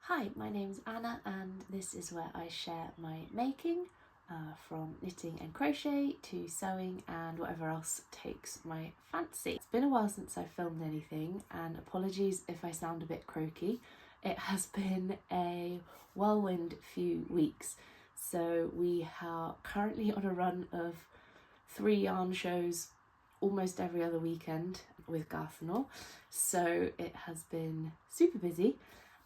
Hi, my name's Anna and this is where I share my making from knitting and crochet to sewing and whatever else takes my fancy. It's been a while since I filmed anything and apologies if I sound a bit croaky. It has been a whirlwind few weeks. So we are currently on a run of 3 yarn shows almost every other weekend with Garthenor. So it has been super busy.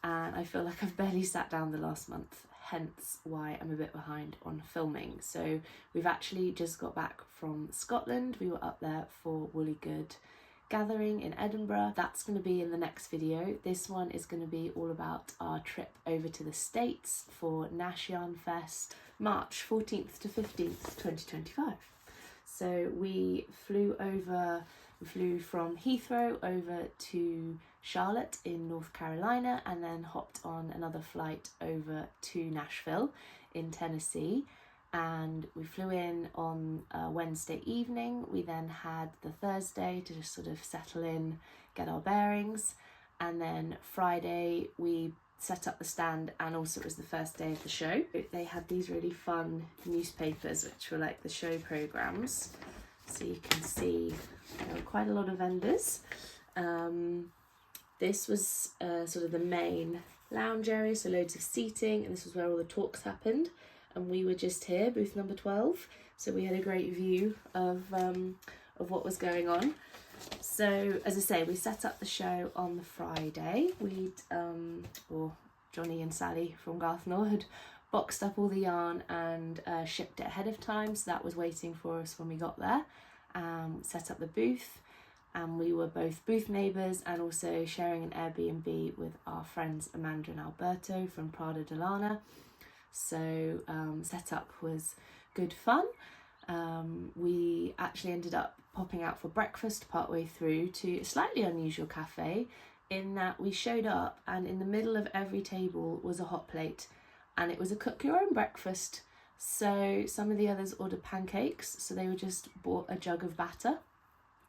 And I feel like I've barely sat down the last month, hence why I'm a bit behind on filming. So we've actually just got back from Scotland. We were up there for Woolly Good gathering in Edinburgh. That's going to be in the next video. This one is going to be all about our trip over to the States for Nash Yarn Fest, March 14th to 15th, 2025. So we flew from Heathrow over to Charlotte in North Carolina and then hopped on another flight over to Nashville in Tennessee, and we flew in on Wednesday evening. We then had the Thursday to just sort of settle in, get our bearings, and then Friday we set up the stand, and also it was the first day of the show. They had these really fun newspapers which were like the show programmes, so you can see there were quite a lot of vendors. This was sort of the main lounge area, so loads of seating, and this was where all the talks happened, and we were just here, booth number 12, so we had a great view of what was going on. So as I say, we set up the show on the Friday. Johnny and Sally from Garthenor had boxed up all the yarn and shipped it ahead of time, so that was waiting for us when we got there. Set up the booth, and we were both booth neighbours and also sharing an Airbnb with our friends Amanda and Alberto from Prada de Lana. So setup was good fun. We actually ended up popping out for breakfast partway through to a slightly unusual cafe, in that we showed up and in the middle of every table was a hot plate, and it was a cook your own breakfast. So some of the others ordered pancakes, so they were just bought a jug of batter,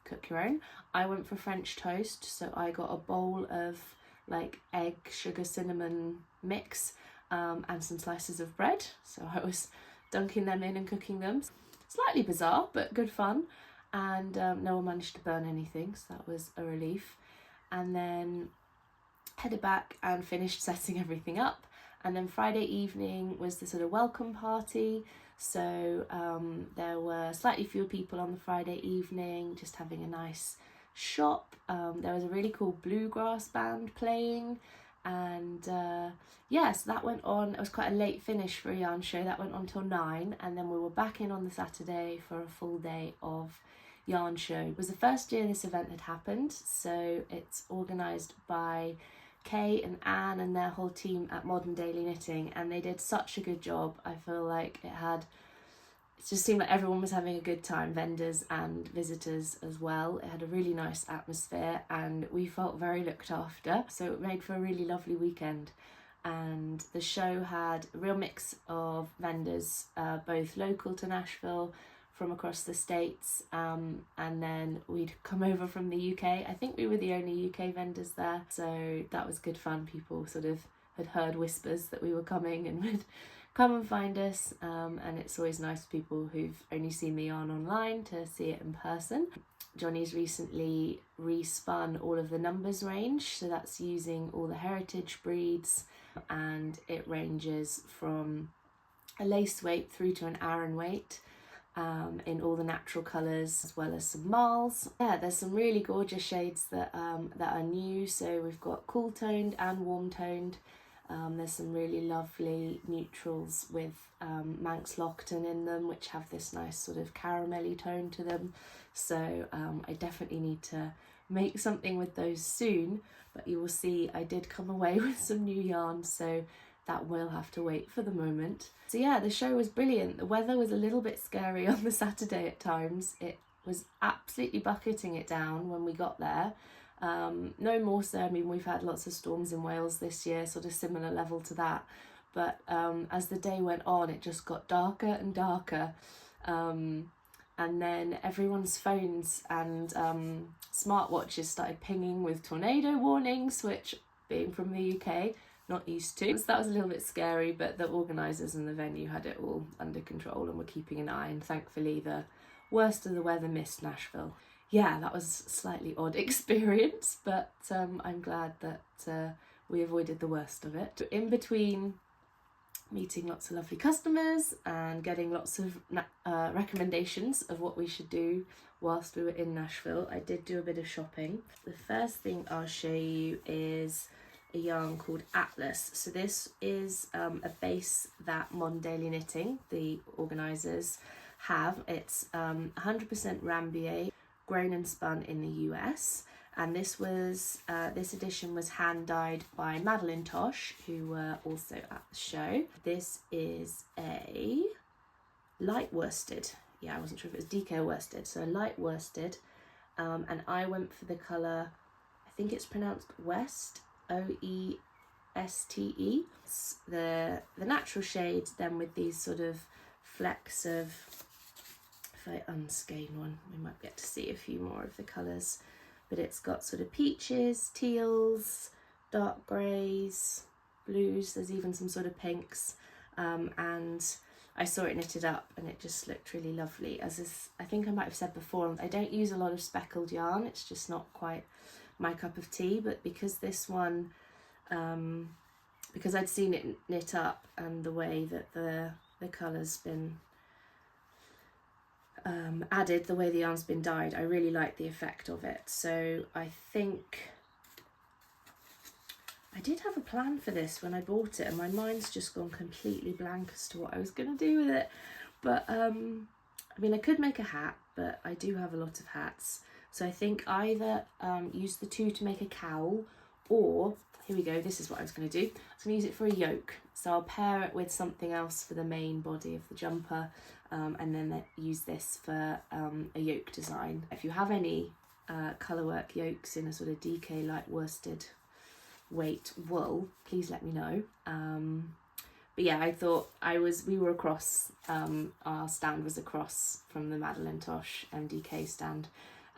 cook your own. I went for French toast, so I got a bowl of like egg, sugar, cinnamon mix and some slices of bread. So I was dunking them in and cooking them. Slightly bizarre, but good fun. And no one managed to burn anything, so that was a relief. And then headed back and finished setting everything up. And then Friday evening was the sort of welcome party. So there were slightly fewer people on the Friday evening, just having a nice shop. There was a really cool bluegrass band playing, and so that went on. It was quite a late finish for a yarn show. That went on till 9, and then we were back in on the Saturday for a full day of yarn show. It was the first year this event had happened, so it's organised by Kay and Anne and their whole team at Modern Daily Knitting, and they did such a good job. I feel like it just seemed like everyone was having a good time, vendors and visitors as well. It had a really nice atmosphere and we felt very looked after, so it made for a really lovely weekend. And the show had a real mix of vendors, both local to Nashville, from across the States, and then we'd come over from the UK. I think we were the only UK vendors there, so that was good fun. People sort of had heard whispers that we were coming and would come and find us, and it's always nice for people who've only seen the yarn online to see it in person. Johnny's recently respun all of the numbers range, so that's using all the heritage breeds, and it ranges from a lace weight through to an Aran weight, in all the natural colours, as well as some marls. Yeah, there's some really gorgeous shades that are new. So we've got cool toned and warm toned. There's some really lovely neutrals with Manx Lockton in them, which have this nice sort of caramelly tone to them. So I definitely need to make something with those soon, but you will see I did come away with some new yarns, so that will have to wait for the moment. So yeah, the show was brilliant. The weather was a little bit scary on the Saturday at times. It was absolutely bucketing it down when we got there. No more so, I mean, we've had lots of storms in Wales this year, sort of similar level to that. But as the day went on, it just got darker and darker. And then everyone's phones and smartwatches started pinging with tornado warnings, which, being from the UK, not used to. So that was a little bit scary, but the organisers and the venue had it all under control and were keeping an eye, and thankfully the worst of the weather missed Nashville. Yeah, that was a slightly odd experience, but I'm glad that we avoided the worst of it. In between meeting lots of lovely customers and getting lots of recommendations of what we should do whilst we were in Nashville, I did do a bit of shopping. The first thing I'll show you is a yarn called Atlas. So this is a base that Modern Daily Knitting, the organisers, have. It's 100% Rambier, grown and spun in the US. And this edition was hand dyed by Madeline Tosh, who were also at the show. This is a light worsted. Yeah, I wasn't sure if it was DK or worsted. So light worsted, and I went for the colour, I think it's pronounced West, Oeste. It's the natural shade, then with these sort of flecks of, if I unskein one, we might get to see a few more of the colours. But it's got sort of peaches, teals, dark greys, blues, there's even some sort of pinks, and I saw it knitted up and it just looked really lovely. As is, I think I might have said before, I don't use a lot of speckled yarn, it's just not quite my cup of tea, but because this one, because I'd seen it knit up and the way that the colour's been added, the way the yarn's been dyed, I really like the effect of it. So I think I did have a plan for this when I bought it and my mind's just gone completely blank as to what I was going to do with it. But I mean, I could make a hat, but I do have a lot of hats, so I think either use the two to make a cowl, or here we go, this is what I was going to do. I was going to use it for a yoke, so I'll pair it with something else for the main body of the jumper, and then use this for a yoke design. If you have any colourwork yokes in a sort of DK light worsted weight wool, please let me know. But yeah, I thought we were across, our stand was across from the Madeline Tosh MDK stand,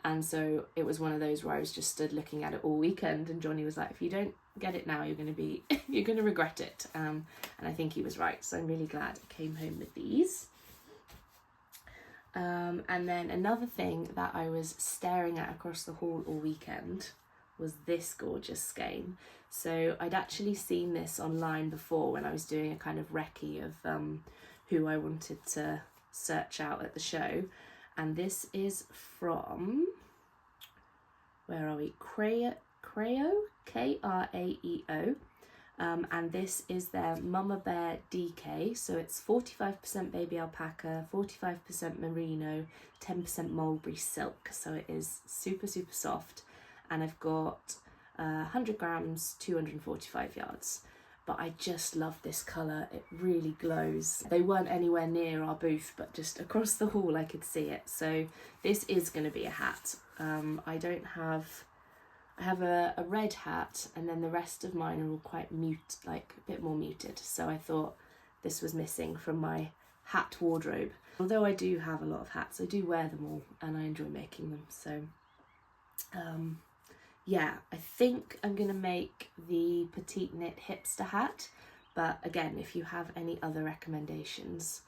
and so it was one of those where I was just stood looking at it all weekend, and Johnny was like, if you don't get it now, you're going to regret it, and I think he was right, so I'm really glad I came home with these. And then another thing that I was staring at across the hall all weekend was this gorgeous skein. So I'd actually seen this online before when I was doing a kind of recce of who I wanted to search out at the show, and this is from, where are we, Kraeo, K-R-A-E-O, and this is their Mama Bear DK, so it's 45% baby alpaca, 45% merino, 10% mulberry silk, so it is super soft, and I've got 100 grams, 245 yards. But I just love this colour, it really glows. They weren't anywhere near our booth, but just across the hall I could see it. So this is going to be a hat. I have a red hat, and then the rest of mine are all quite like a bit more muted. So I thought this was missing from my hat wardrobe. Although I do have a lot of hats, I do wear them all and I enjoy making them. So yeah, I think I'm going to make the Petite Knit Hipster hat, but again, if you have any other recommendations,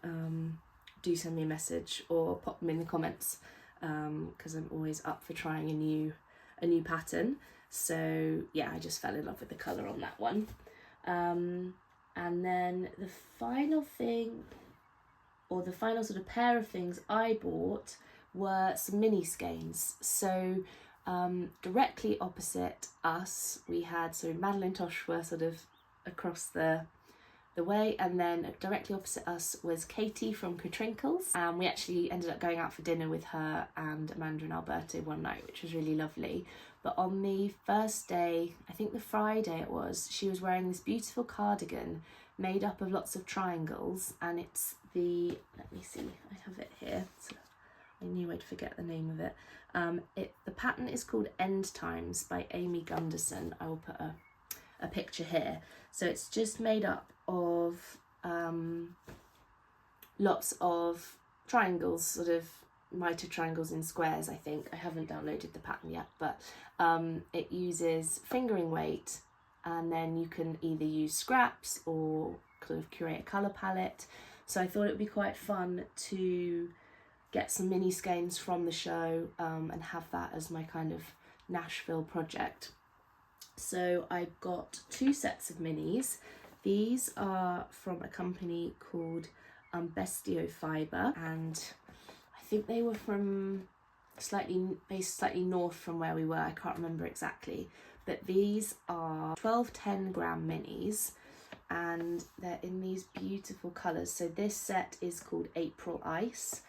do send me a message or pop them in the comments, because I'm always up for trying a new pattern. So yeah, I just fell in love with the colour on that one. And then the final thing, or the final sort of pair of things I bought, were some mini skeins. So directly opposite us we had, so Madeline Tosh were sort of across the way, and then directly opposite us was Katie from Katrinkles, and we actually ended up going out for dinner with her and Amanda and Alberto one night, which was really lovely. But on the first day, I think the Friday it was, she was wearing this beautiful cardigan made up of lots of triangles, and it's the, let me see, I have it here, so I knew I'd forget the name of it. The pattern is called End Times by Amy Gunderson. I will put a picture here. So it's just made up of lots of triangles, sort of mitered triangles in squares, I think. I haven't downloaded the pattern yet, but it uses fingering weight and then you can either use scraps or sort of curate a colour palette. So I thought it would be quite fun to get some mini skeins from the show and have that as my kind of Nashville project. So I got 2 sets of minis. These are from a company called Bestio Fibre, and I think they were from based slightly north from where we were. I can't remember exactly, but these are 12 10-gram minis, and they're in these beautiful colours. So this set is called April Ice,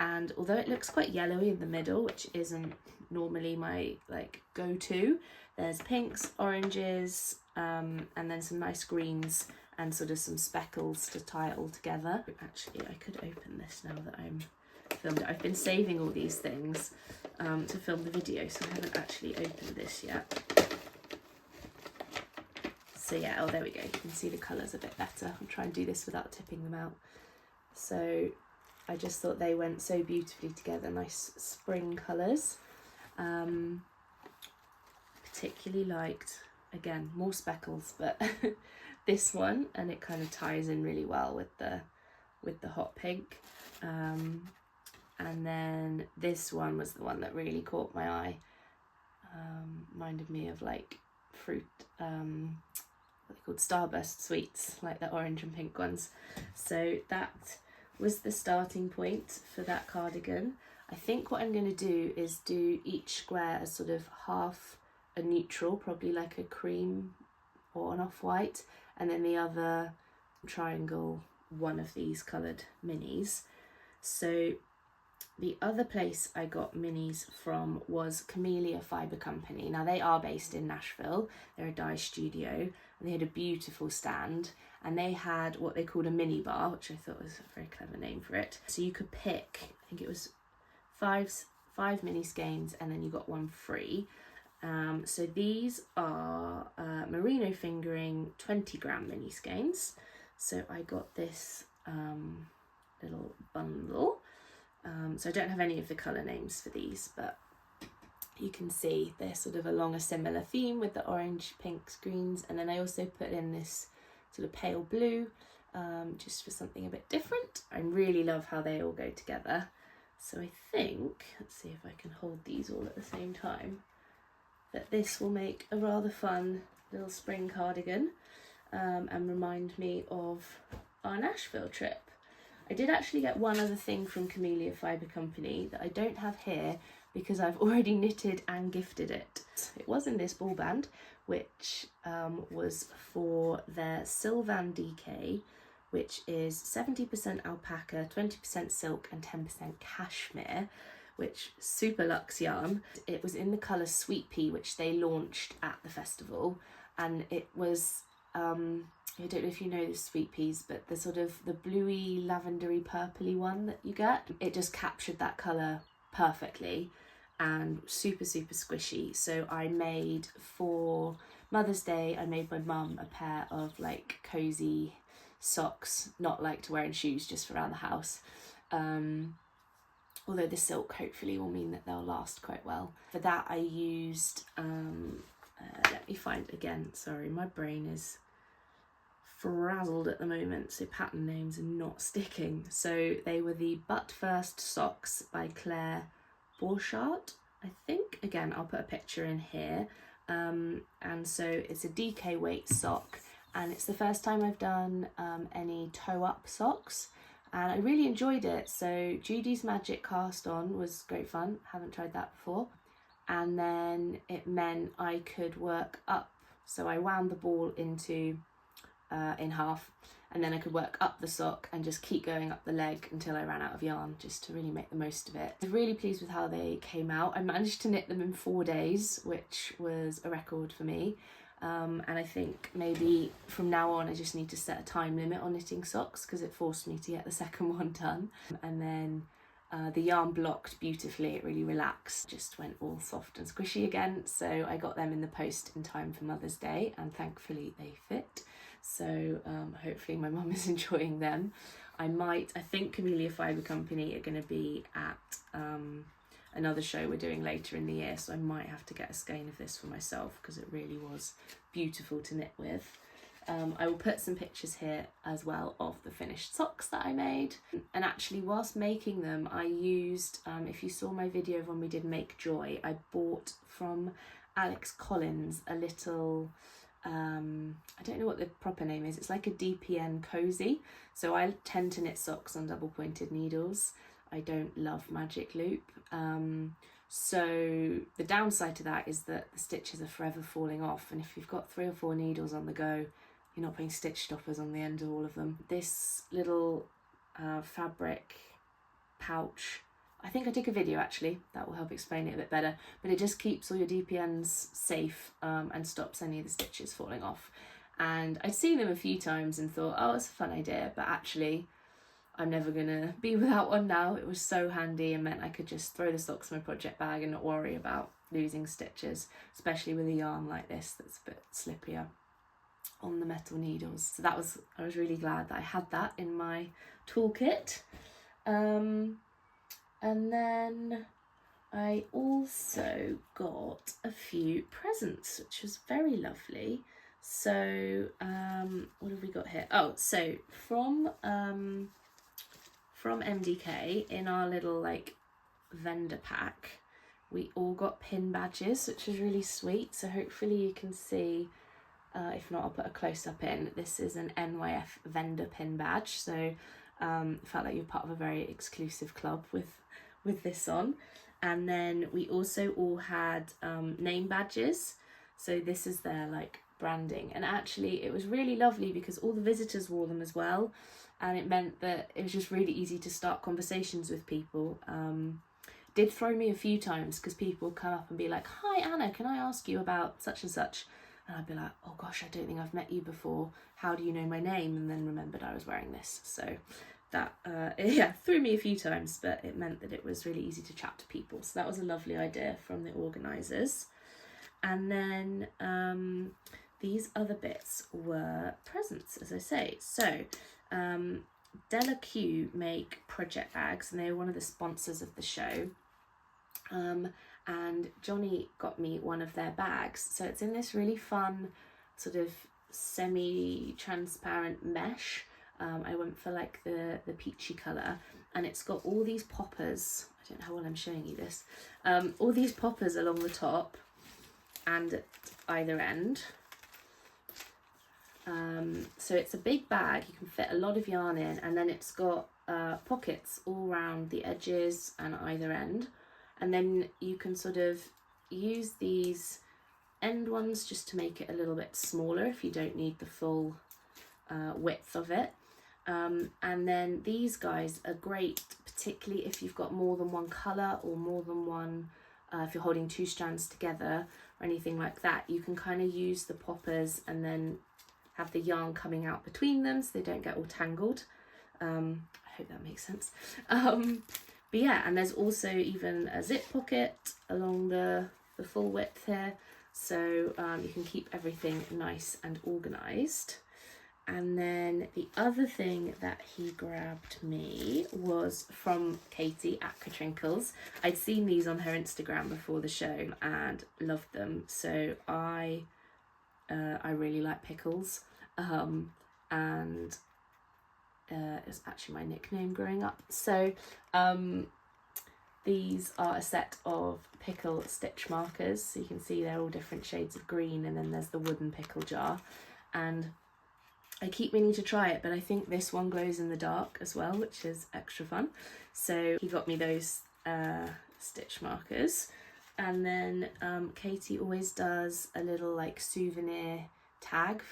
and although it looks quite yellowy in the middle, which isn't normally my like go-to, there's pinks, oranges, and then some nice greens and sort of some speckles to tie it all together. Actually, I could open this now that I'm filmed it. I've been saving all these things to film the video, so I haven't actually opened this yet. So yeah, oh, there we go. You can see the colours a bit better. I'll try and do this without tipping them out. So I just thought they went so beautifully together, nice spring colours. Particularly liked, again, more speckles, but this one, and it kind of ties in really well with the hot pink. And then this one was the one that really caught my eye. Reminded me of like fruit, what are they called, Starburst sweets, like the orange and pink ones. So that was the starting point for that cardigan. I think what I'm going to do is do each square as sort of half a neutral, probably like a cream or an off-white, and then the other triangle, one of these coloured minis. So the other place I got minis from was Camellia Fibre Company. Now they are based in Nashville, they're a dye studio, and they had a beautiful stand, and they had what they called a mini bar, which I thought was a very clever name for it. So you could pick, I think it was five mini skeins, and then you got one free. So these are merino fingering 20-gram mini skeins. So I got this little bundle. So I don't have any of the colour names for these, but you can see they're sort of along a similar theme with the orange, pinks, greens, and then I also put in this sort of pale blue, just for something a bit different. I really love how they all go together. So I think, let's see if I can hold these all at the same time, that this will make a rather fun little spring cardigan and remind me of our Nashville trip. I did actually get one other thing from Camellia Fibre Company that I don't have here because I've already knitted and gifted it. It was in this ball band, which was for their Sylvan DK, which is 70% alpaca, 20% silk and 10% cashmere, which super luxe yarn. It was in the colour Sweet Pea, which they launched at the festival, and it was I don't know if you know the Sweet Peas, but the sort of the bluey, lavendery, purpley one that you get, it just captured that colour perfectly and super squishy. So I made, for Mother's Day, I made my mum a pair of like cosy socks, not like to wear in shoes, just for around the house. Although the silk hopefully will mean that they'll last quite well. For that I used, let me find again, sorry, my brain is frazzled at the moment, so pattern names are not sticking. So they were the Butt First socks by Claire Borchardt, I think. Again, I'll put a picture in here. And so it's a DK weight sock, and it's the first time I've done any toe up socks, and I really enjoyed it. So Judy's Magic cast on was great fun, haven't tried that before. And then it meant I could work up, so I wound the ball into in half, and then I could work up the sock and just keep going up the leg until I ran out of yarn, just to really make the most of it. I'm really pleased with how they came out. I managed to knit them in 4 days, which was a record for me. And I think maybe from now on I just need to set a time limit on knitting socks, because it forced me to get the second one done. And then the yarn blocked beautifully, it really relaxed, just went all soft and squishy again. So I got them in the post in time for Mother's Day, and thankfully they fit. So hopefully my mum is enjoying them. I think Camellia Fibre Company are going to be at another show we're doing later in the year, so I might have to get a skein of this for myself because it really was beautiful to knit with. I will put some pictures here as well of the finished socks that I made. And actually, whilst making them, I used, if you saw my video of when we did Make Joy, I bought from Alex Collins a little, I don't know what the proper name is, it's like a DPN cozy. So I tend to knit socks on double pointed needles. I don't love magic loop. So the downside to that is that the stitches are forever falling off, and if you've got 3 or 4 needles on the go, you're not putting stitch stoppers on the end of all of them. This little fabric pouch, I think I took a video actually, that will help explain it a bit better, but it just keeps all your DPNs safe and stops any of the stitches falling off. And I'd seen them a few times and thought, oh, it's a fun idea, but actually I'm never gonna be without one now. It was so handy and meant I could just throw the socks in my project bag and not worry about losing stitches, especially with a yarn like this that's a bit slippier on the metal needles. So I was really glad that I had that in my toolkit. And then I also got a few presents, which was very lovely. So what have we got here? Oh, so from MDK, in our little like vendor pack, we all got pin badges, which is really sweet. So hopefully you can see, if not I'll put a close-up in. This is an NYF vendor pin badge, so felt like you're part of a very exclusive club with this on. And then we also all had name badges, so this is their like branding, and actually it was really lovely because all the visitors wore them as well, and it meant that it was just really easy to start conversations with people. Did throw me a few times because people would come up and be like, hi Anna, can I ask you about such and such? And I'd be like, oh gosh, I don't think I've met you before, how do you know my name? And then remembered I was wearing this. So that yeah, threw me a few times, but it meant that it was really easy to chat to people. So that was a lovely idea from the organisers. And then these other bits were presents, as I say. So Della Q make project bags, and they were one of the sponsors of the show. And Johnny got me one of their bags. So it's in this really fun sort of semi-transparent mesh. I went for like the peachy colour, and it's got all these poppers. I don't know how well I'm showing you this. All these poppers along the top and at either end. So it's a big bag, you can fit a lot of yarn in, and then it's got pockets all around the edges and either end, and then you can sort of use these end ones just to make it a little bit smaller if you don't need the full width of it. And then these guys are great, particularly if you've got more than one colour or more than one, if you're holding 2 strands together or anything like that. You can kind of use the poppers and then have the yarn coming out between them so they don't get all tangled. I hope that makes sense. But yeah, and there's also even a zip pocket along the full width here, so you can keep everything nice and organised. And then the other thing that he grabbed me was from Katie at Katrinkles. I'd seen these on her Instagram before the show and loved them, so I really like pickles, and it's actually my nickname growing up. So these are a set of pickle stitch markers, so you can see they're all different shades of green, and then there's the wooden pickle jar, and I keep meaning to try it, but I think this one glows in the dark as well, which is extra fun. So he got me those stitch markers. And then Katie always does a little like souvenir tag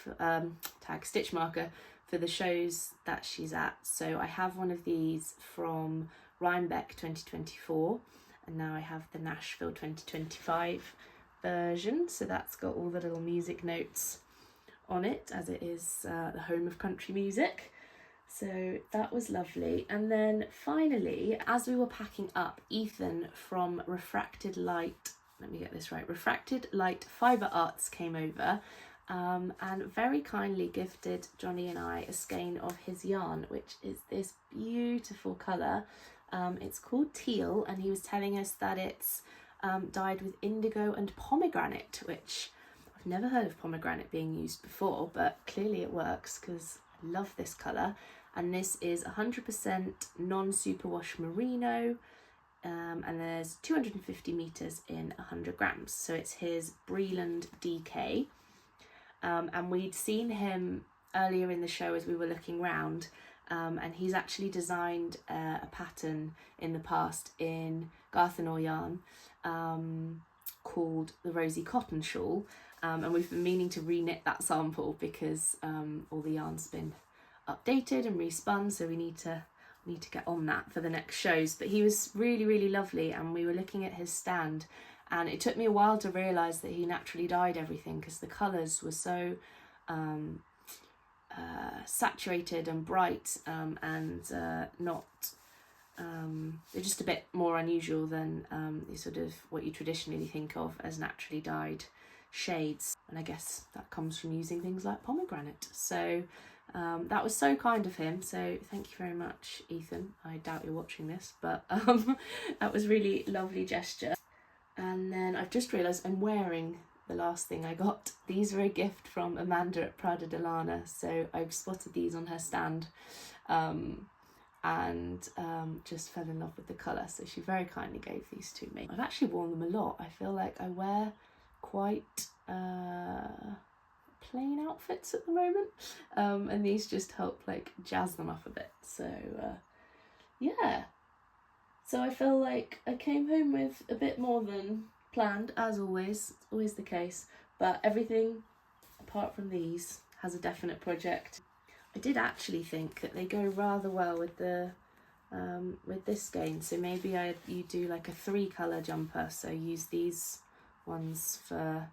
stitch marker for the shows that she's at. So I have one of these from Rhinebeck 2024, and now I have the Nashville 2025 version. So that's got all the little music notes on it, as it is the home of country music. So that was lovely. And then finally, as we were packing up, Ethan from Refracted Light, let me get this right, Refracted Light Fibre Arts came over and very kindly gifted Johnny and I a skein of his yarn, which is this beautiful colour. It's called Teal, and he was telling us that it's dyed with indigo and pomegranate, which I've never heard of pomegranate being used before, but clearly it works because I love this colour. And this is 100% non-superwash merino, and there's 250 metres in 100 grams. So it's his Breland DK. And we'd seen him earlier in the show as we were looking round, and he's actually designed a pattern in the past in Garthenor yarn called the Rosie cotton shawl, and we've been meaning to reknit that sample because all the yarn's been updated and respun, so we need to get on that for the next shows. But he was really, really lovely, and we were looking at his stand, and it took me a while to realise that he naturally dyed everything because the colours were so saturated and bright, and not they're just a bit more unusual than the sort of what you traditionally think of as naturally dyed shades, and I guess that comes from using things like pomegranate. So that was so kind of him, so thank you very much, Ethan. I doubt you're watching this, but that was really lovely gesture. And then I've just realised I'm wearing the last thing I got. These were a gift from Amanda at Prada de Lana, so I've spotted these on her stand, and just fell in love with the colour, so she very kindly gave these to me. I've actually worn them a lot. I feel like I wear quite plain outfits at the moment, and these just help like jazz them up a bit. So yeah, so I feel like I came home with a bit more than planned, as always. It's always the case, but everything apart from these has a definite project. I did actually think that they go rather well with the with this skein, so maybe you do like a 3-colour jumper, so use these ones for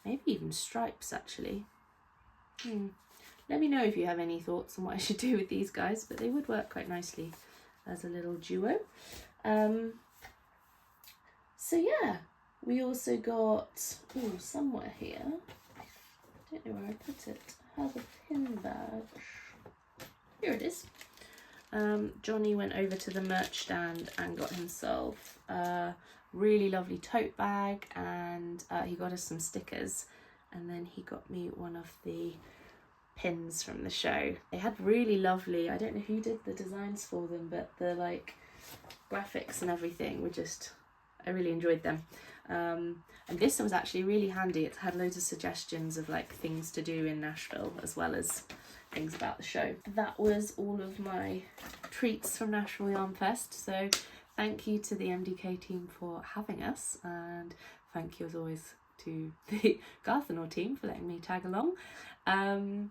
maybe even stripes actually. Let me know if you have any thoughts on what I should do with these guys, but they would work quite nicely as a little duo. So yeah, we also got, somewhere here, I don't know where I put it, I have a pin badge. Here it is. Johnny went over to the merch stand and got himself a really lovely tote bag, and he got us some stickers, and then he got me one of the pins from the show. They had really lovely, I don't know who did the designs for them, but the like graphics and everything were just, I really enjoyed them. And this one was actually really handy. It had loads of suggestions of like things to do in Nashville as well as things about the show. That was all of my treats from Nash Yarn Fest. So thank you to the MDK team for having us, and thank you as always to the Garthenor team for letting me tag along. And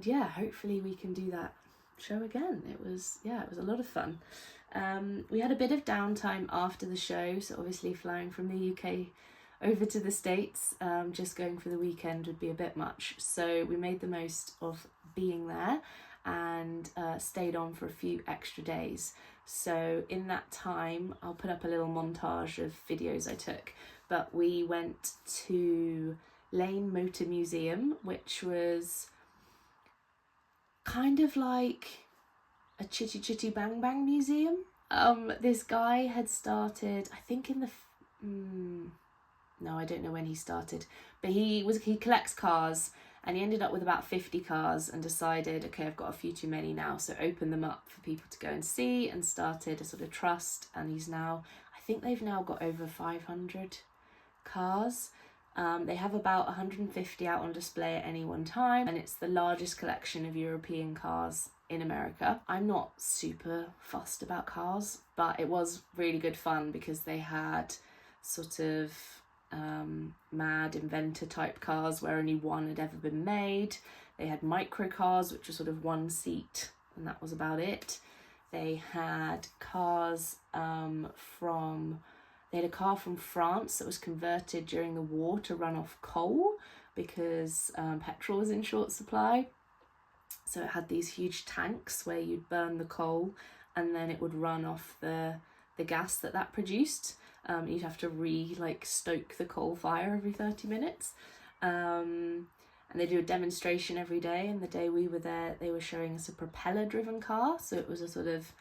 yeah, hopefully we can do that show again. It was a lot of fun. We had a bit of downtime after the show, so obviously flying from the UK over to the States, just going for the weekend would be a bit much, so we made the most of being there and stayed on for a few extra days. So in that time, I'll put up a little montage of videos I took, but we went to Lane Motor Museum, which was kind of like a Chitty Chitty Bang Bang museum. This guy had started, I think in the no, I don't know when he started, but he collects cars, and he ended up with about 50 cars and decided, okay, I've got a few too many now, so opened them up for people to go and see, and started a sort of trust. And he's now, I think they've now got over 500 cars. They have about 150 out on display at any one time, and it's the largest collection of European cars in America. I'm not super fussed about cars, but it was really good fun because they had sort of mad inventor type cars where only one had ever been made. They had micro cars, which were sort of one seat, and that was about it. They had cars they had a car from France that was converted during the war to run off coal because petrol was in short supply. So it had these huge tanks where you'd burn the coal and then it would run off the gas that produced. You'd have to stoke the coal fire every 30 minutes. And they do a demonstration every day, and the day we were there they were showing us a propeller driven car, so it was a sort of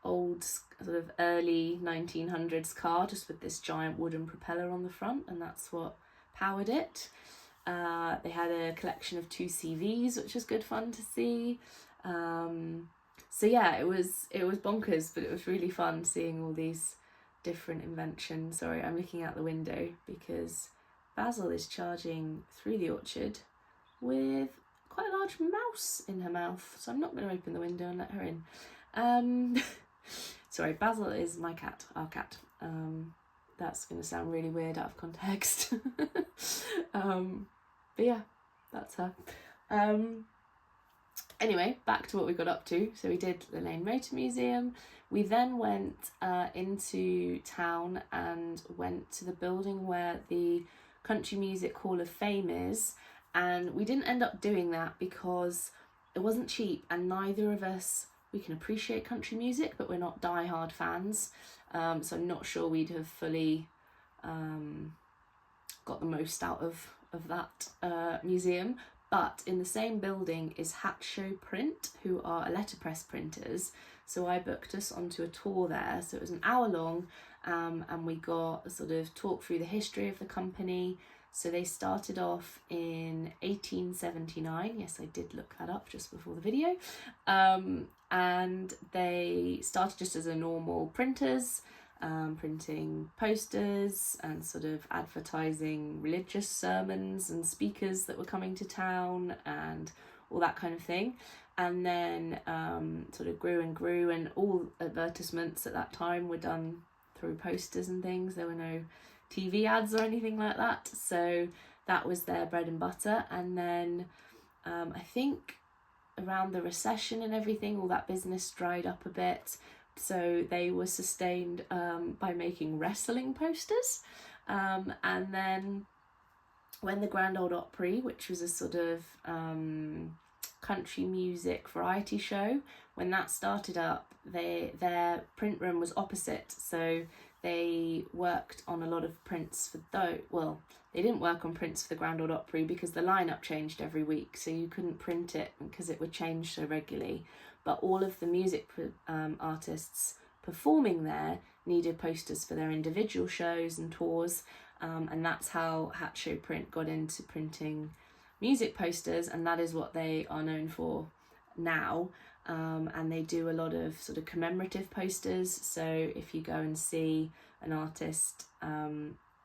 old sort of early 1900s car just with this giant wooden propeller on the front, and that's what powered it. They had a collection of 2 CVs, which was good fun to see. So yeah, it was bonkers, but it was really fun seeing all these different inventions. Sorry, I'm looking out the window because Basil is charging through the orchard with quite a large mouse in her mouth, so I'm not going to open the window and let her in. Sorry, Basil is my cat, our cat. That's going to sound really weird out of context. But yeah, that's her. Anyway, back to what we got up to. So we did the Lane Motor Museum. We then went into town and went to the building where the Country Music Hall of Fame is. And we didn't end up doing that because it wasn't cheap, and neither of us, we can appreciate country music, but we're not die-hard fans. So I'm not sure we'd have fully got the most out of that museum. But in the same building is Hat Show Print, who are a letterpress printers. So I booked us onto a tour there. So it was an hour long, and we got a sort of talk through the history of the company. So they started off in 1879. Yes, I did look that up just before the video. And they started just as a normal printers, printing posters and sort of advertising religious sermons and speakers that were coming to town and all that kind of thing. And then sort of grew and grew, and all advertisements at that time were done through posters and things. There were no TV ads or anything like that, so that was their bread and butter. And then I think around the recession and everything, all that business dried up a bit, so they were sustained by making wrestling posters. And then when the Grand Ole Opry, which was a sort of country music variety show, when that started up, their print room was opposite, so they worked on a lot of prints for they didn't work on prints for the Grand Ole Opry because the lineup changed every week, so you couldn't print it because it would change so regularly. But all of the music artists performing there needed posters for their individual shows and tours, and that's how Hat Show Print got into printing music posters, and that is what they are known for now. And they do a lot of sort of commemorative posters. So if you go and see an artist,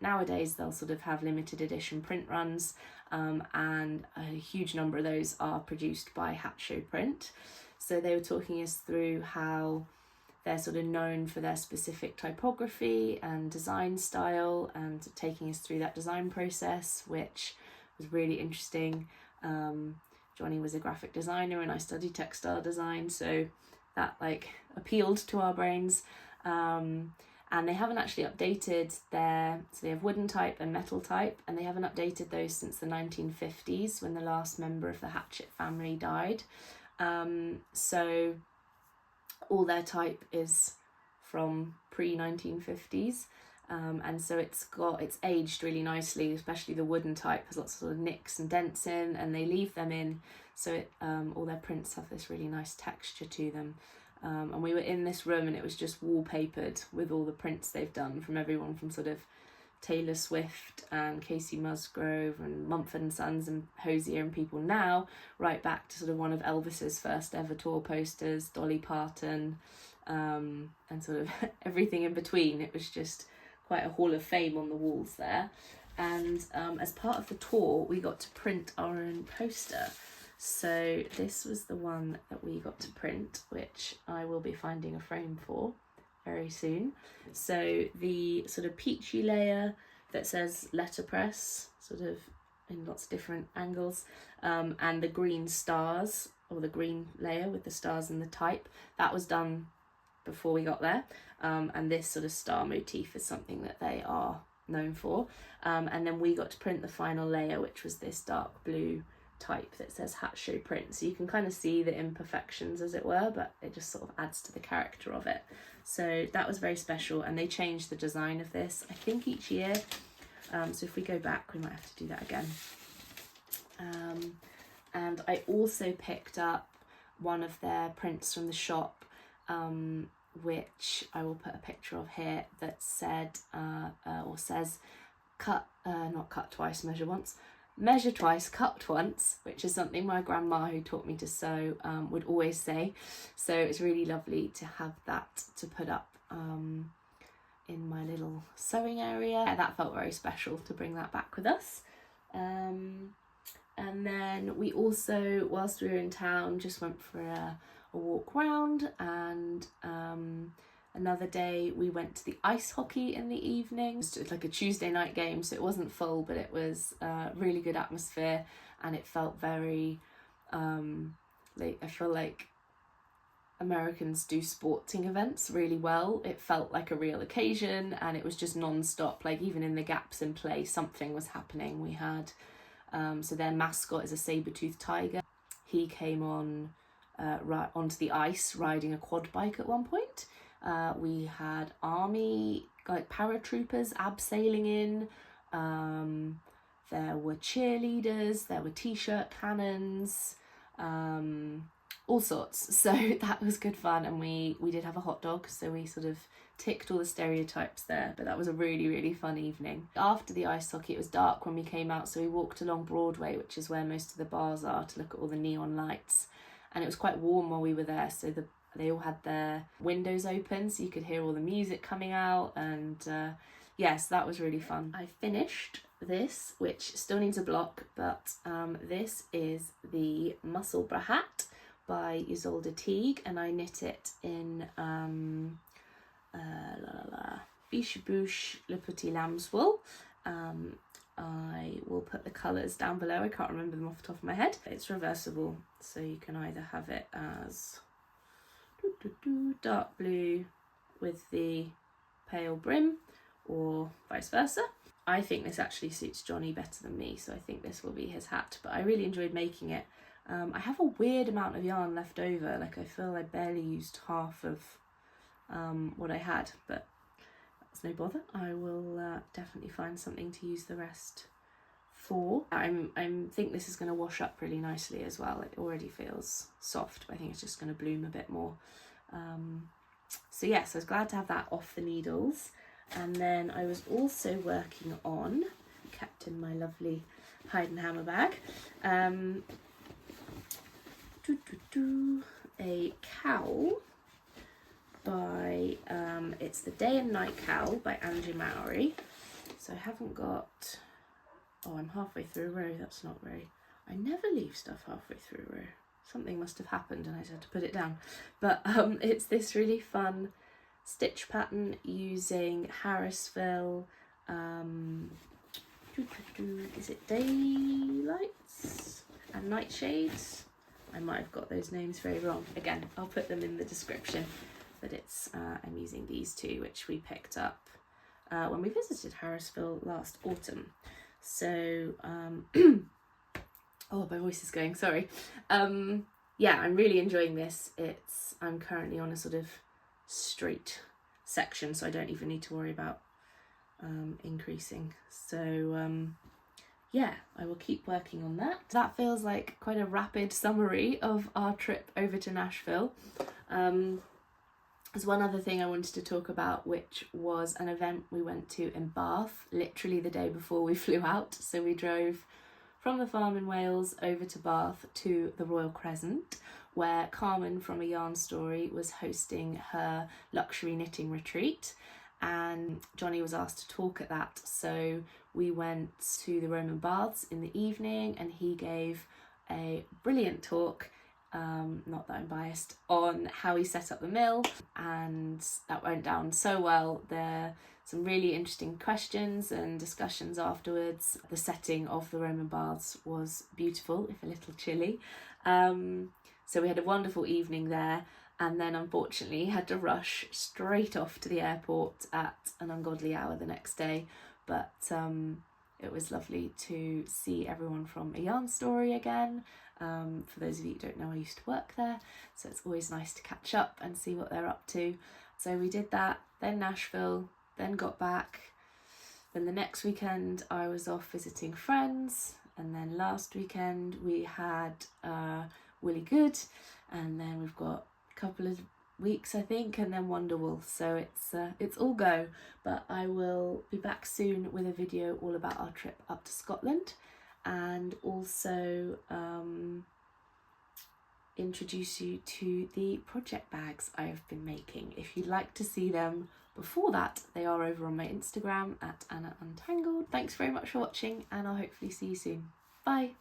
nowadays they'll sort of have limited edition print runs, and a huge number of those are produced by Hat Show Print. So they were talking us through how they're sort of known for their specific typography and design style, and taking us through that design process, which was really interesting. Johnny was a graphic designer and I studied textile design, so that appealed to our brains. And they haven't actually updated so they have wooden type and metal type, and they haven't updated those since the 1950s when the last member of the Hatchett family died. So all their type is from pre-1950s. And so it's aged really nicely, especially the wooden type has lots of sort of nicks and dents in, and they leave them in, so all their prints have this really nice texture to them. And we were in this room and it was just wallpapered with all the prints they've done, from everyone from sort of Taylor Swift and Casey Musgrove and Mumford & Sons and Hosier and people now, right back to sort of one of Elvis's first ever tour posters, Dolly Parton, and sort of everything in between. It was just quite a hall of fame on the walls there. And as part of the tour we got to print our own poster. So this was the one that we got to print, which I will be finding a frame for very soon. So the sort of peachy layer that says letterpress, sort of in lots of different angles, and the green stars, or the green layer with the stars and the type, that was done before we got there. And this sort of star motif is something that they are known for. And then we got to print the final layer, which was this dark blue type that says Hat Show Print. So you can kind of see the imperfections, as it were, but it just sort of adds to the character of it. So that was very special, and they changed the design of this, I think, each year. So if we go back, we might have to do that again. And I also picked up one of their prints from the shop, which I will put a picture of here, that said or says not cut twice, measure once, measure twice, cut once, which is something my grandma, who taught me to sew, would always say. So it's really lovely to have that to put up in my little sewing area. Yeah, that felt very special to bring that back with us. And then we also, whilst we were in town, just went for a walk round, and another day we went to the ice hockey in the evening. It was like a Tuesday night game, so it wasn't full, but it was a really good atmosphere, and it felt very like, I feel like Americans do sporting events really well. It felt like a real occasion, and it was just non-stop. Like, even in the gaps in play, something was happening. We had so their mascot is a saber-toothed tiger. He came on onto the ice riding a quad bike at one point. We had army, like paratroopers, abseiling in. There were cheerleaders, there were t-shirt cannons, all sorts. So that was good fun, and we did have a hot dog, so we sort of ticked all the stereotypes there. But that was a really, really fun evening. After the ice hockey, it was dark when we came out, so we walked along Broadway, which is where most of the bars are, to look at all the neon lights. And it was quite warm while we were there, so they all had their windows open, so you could hear all the music coming out. And yes, that was really fun. I finished this, which still needs a block, but this is the Musselburgh hat by Ysolda Teague, and I knit it in Biche Bouche Le Petit Lamb's wool. I will put the colours down below. I can't remember them off the top of my head. It's reversible, so you can either have it as dark blue with the pale brim, or vice versa. I think this actually suits Johnny better than me, so I think this will be his hat, but I really enjoyed making it. I have a weird amount of yarn left over. Like, I feel I barely used half of what I had, but that's no bother. I will definitely find something to use the rest for. I think this is going to wash up really nicely as well. It already feels soft, but I think it's just going to bloom a bit more. So yes, I was glad to have that off the needles. And then I was also working on, kept in my lovely hide and hammer bag, a cowl by, it's the Day and Night Cowl by Andrea Mowry. So I haven't got, oh, I'm halfway through a row. That's not very, I never leave stuff halfway through a row. Something must have happened and I just had to put it down. But it's this really fun stitch pattern using Harrisville, is it Daylights and Nightshades? I might have got those names very wrong. Again, I'll put them in the description. But it's I'm using these two, which we picked up when we visited Harrisville last autumn. So oh, my voice is going, sorry. Yeah, I'm really enjoying this. I'm currently on a sort of straight section, so I don't even need to worry about increasing. So yeah, I will keep working on that. That feels like quite a rapid summary of our trip over to Nashville. There's one other thing I wanted to talk about, which was an event we went to in Bath, literally the day before we flew out. So we drove from the farm in Wales over to Bath to the Royal Crescent, where Carmen from A Yarn Story was hosting her luxury knitting retreat, and Johnny was asked to talk at that. So we went to the Roman Baths in the evening, and he gave a brilliant talk, not that I'm biased, on how he set up the mill, and that went down so well. There some really interesting questions and discussions afterwards. The setting of the Roman Baths was beautiful, if a little chilly. So we had a wonderful evening there, and then unfortunately had to rush straight off to the airport at an ungodly hour the next day. But it was lovely to see everyone from A Yarn Story again. For those of you who don't know, I used to work there, so it's always nice to catch up and see what they're up to. So we did that, then Nashville, then got back. Then the next weekend I was off visiting friends, and then last weekend we had Willy Good, and then we've got a couple of weeks, I think, and then Wonderwool. So it's all go. But I will be back soon with a video all about our trip up to Scotland, and also introduce you to the project bags I've been making. If you'd like to see them before that, they are over on my Instagram at Anna Untangled. Thanks very much for watching, and I'll hopefully see you soon. Bye.